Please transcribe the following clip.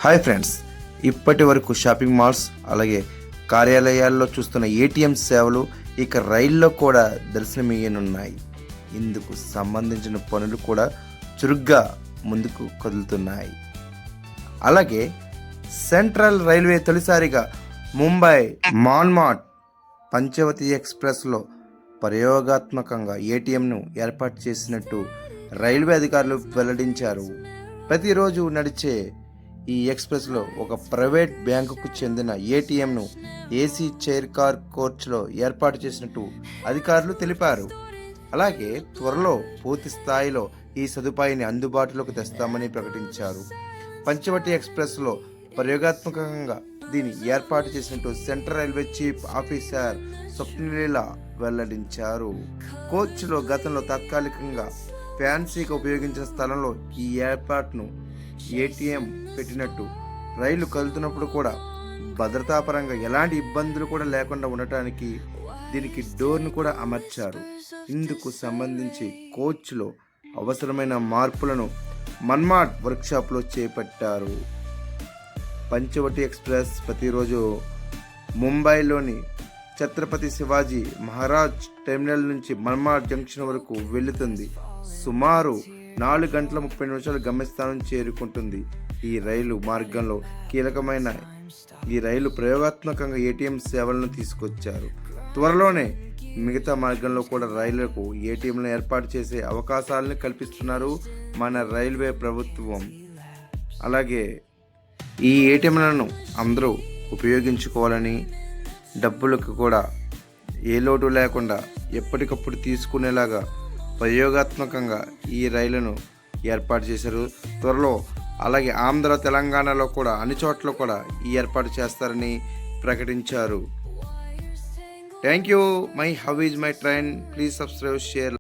Hi friends, ఇప్పటి వరకు shopping malls అలాగే కార్యాలయాల్లో చూస్తున్న ఏటీఎం సేవలు ఇక రైల్లో కూడా దర్శనమియ్యనున్నాయి. ఇందుకు సంబంధించిన పనులు కూడా చురుగ్గా ముందుకు కదులుతున్నాయి. అలాగే సెంట్రల్ రైల్వే తొలిసారిగా ముంబై మాన్మాట్ పంచవతి ఎక్స్ప్రెస్లో ప్రయోగాత్మకంగా ఏటీఎంను ఏర్పాటు చేసినట్టు రైల్వే అధికారులు వెల్లడించారు. ప్రతిరోజు నడిచే ఈ ఎక్స్ప్రెస్లో ఒక ప్రైవేట్ బ్యాంకుకు చెందిన ఏటీఎంను ఏసీ చైర్ కార్ కోచ్లో ఏర్పాటు చేసినట్టు అధికారులు తెలిపారు. అలాగే త్వరలో పూర్తి స్థాయిలో ఈ సదుపాయాన్ని అందుబాటులోకి తెస్తామని ప్రకటించారు. పంచవటి ఎక్స్ప్రెస్లో ప్రయోగాత్మకంగా దీన్ని ఏర్పాటు చేసినట్టు సెంట్రల్ రైల్వే చీఫ్ ఆఫీసర్ స్వప్నలీల వెల్లడించారు. కోచ్లో గతంలో తాత్కాలికంగా ఫ్యాన్సీగా ఉపయోగించిన స్థలంలో ఈ ఏర్పాటును ఏటీఎం పెట్టినట్టు రైలు కదులుతున్నప్పుడు కూడా భద్రతాపరంగా ఎలాంటి ఇబ్బందులు కూడా లేకుండా ఉండటానికి దీనికి డోర్ను కూడా అమర్చారు. ఇందుకు సంబంధించి కోచ్లో అవసరమైన మార్పులను మన్మాడ్ వర్క్షాప్లో చేపట్టారు. పంచవటి ఎక్స్ప్రెస్ ప్రతిరోజు ముంబైలోని ఛత్రపతి శివాజీ మహారాజ్ టెర్మినల్ నుంచి మన్మాడ్ జంక్షన్ వరకు వెళుతుంది. సుమారు 4 గంటల 30 నిమిషాలు గమ్యస్థానం చేరుకుంటుంది. ఈ రైలు మార్గంలో కీలకమైన ఈ రైలు ప్రయోగాత్మకంగా ఏటీఎం సేవలను తీసుకొచ్చారు. త్వరలోనే మిగతా మార్గంలో కూడా రైళ్లకు ఏటీఎంలను ఏర్పాటు చేసే అవకాశాలను కల్పిస్తున్నారు మన రైల్వే ప్రభుత్వం. అలాగే ఈ ఏటీఎంలను అందరూ ఉపయోగించుకోవాలని, డబ్బులకు కూడా ఏ లోటు లేకుండా ఎప్పటికప్పుడు తీసుకునేలాగా ప్రయోగాత్మకంగా ఈ రైలును ఏర్పాటు చేశారు. త్వరలో అలాగే ఆంధ్ర తెలంగాణలో కూడా అన్ని చోట్ల కూడా ఈ ఏర్పాటు చేస్తారని ప్రకటించారు. Thank you. How is my train. Please subscribe, share.